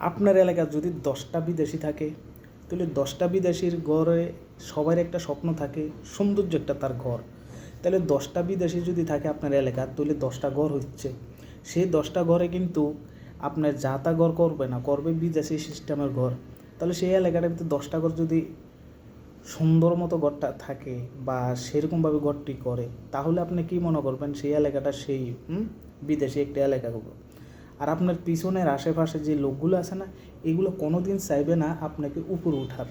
আপনার এলাকায় যদি 10টা বিদেশি থাকে, তাহলে 10টা বিদেশির ঘরে সবার একটা স্বপ্ন থাকে, সৌন্দর্য একটা তার ঘর। তাহলে 10টা বিদেশি যদি থাকে আপনার এলাকার, তাহলে 10টা ঘর হচ্ছে। সেই 10টা ঘরে কিন্তু আপনার যা তা ঘর করবে না, করবে বিদেশি সিস্টেমের ঘর। তাহলে সেই এলাকাটার ভিতরে 10টা ঘর যদি সুন্দর মতো ঘরটা থাকে বা সেরকমভাবে ঘরটি করে, তাহলে আপনি কি মনে করবেন সেই এলাকাটা সেই বিদেশি একটা এলাকা হবে। আর আপনার পিছনের আশেপাশে যে লোকগুলো আছে না, এগুলো কোনো দিন চাইবে না আপনাকে উপরে উঠার।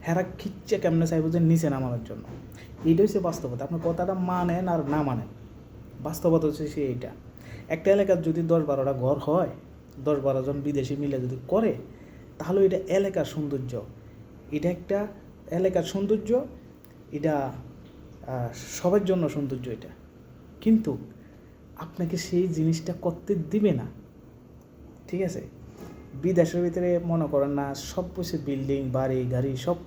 হ্যাঁ, খিচ্ছে কেমনে চাইবে যে নিচে নামানোর জন্য। এইটা হচ্ছে বাস্তবতা। আপনার কথাটা মানেন আর না মানেন, বাস্তবতা হচ্ছে সে এইটা। একটা এলাকার যদি 10-12টা ঘর হয়, 10-12 জন বিদেশি মিলে যদি করে, তাহলে এটা এলাকার সৌন্দর্য। এটা একটা এলাকার সৌন্দর্য, এটা সবার জন্য সৌন্দর্য এটা। কিন্তু আপনাকে সেই জিনিসটা করতে দিবে না, ঠিক আছে? বিদেশের ভিতরে মনে করেন না সব কিছু বিল্ডিং বাড়ি গাড়ি সব,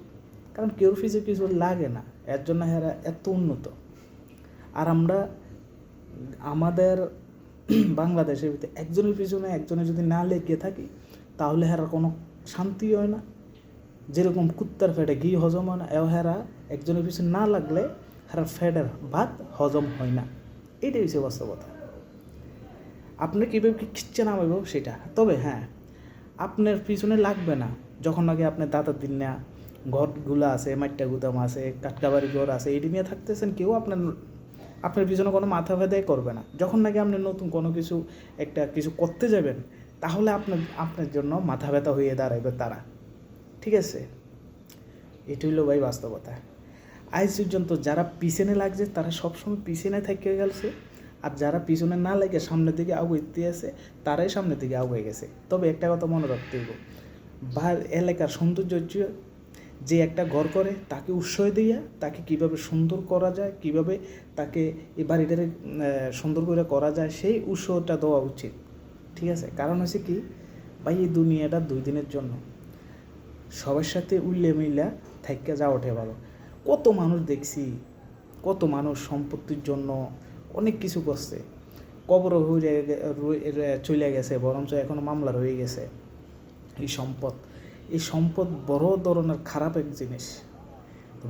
কারণ কেউ কিছু লাগে না, এর জন্য এরা এত উন্নত। আর আমরা আমাদের বাংলাদেশের ভিতরে একজনের পিছনে একজনে যদি না লেগে থাকি, তাহলে হেরা কোনো শান্তি হয় না। যেরকম কুত্তার ফেটে ঘি হজম হয় না, হেরা একজনের পিছনে না লাগলে হেরা ফেটের ভাত হজম হয় না। এইটাই হচ্ছে বাস্তবতা। আপনি কীভাবে খিচ্ছে নামাইব সেটা। তবে হ্যাঁ, আপনার পিছনে লাগবে না যখন নাকি আপনার দাদার দিন না ঘরগুলো আছে, মাইট্টা গুদাম আছে, কাটকাবাড়ি ঘর আছে, এটি নিয়ে থাকতেছেন, কেউ আপনার পিছনে কোনো মাথা ব্যথাই করবে না। যখন নাকি আপনি নতুন কোনো কিছু করতে যাবেন, তাহলে আপনার জন্য মাথা ব্যথা হয়ে দাঁড়াইবে তারা, ঠিক আছে? এটি হলো ভাই বাস্তবতা। আজ পর্যন্ত যারা পিছনে লাগছে তারা সবসময় পিছনে থেকে গেছে, আর যারা পিছনে না লাগে সামনের দিকে আগুইতে আছে, তারাই সামনের দিকে আগুয়ে গেছে। তবে একটা কথা মনে রাখতে হবে, এলাকার সৌন্দর্য যে একটা ঘর করে তাকে উৎসাহ দিয়া তাকে কিভাবে সুন্দর করা যায়, কিভাবে তাকে এই বাড়িটারে সুন্দর করে করা যায়, সেই উৎসাহটা দেওয়া উচিত, ঠিক আছে? কারণ হচ্ছে কি ভাই, এই দুনিয়াটা 2 দিনের জন্য। সবার সাথে উল্লে মিল্লা থাইকা যাওয়াটাই ভালো। কত মানুষ দেখছি, কত মানুষ সম্পত্তির জন্য অনেক কিছু করছে, কবর হয়ে চলে গেছে, বরঞ্চ এখনও মামলা রয়ে গেছে। এই সম্পদ বড় ধরনের খারাপ এক জিনিস।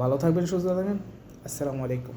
ভালো থাকবেন, সুস্থ থাকবেন। আসসালামু আলাইকুম।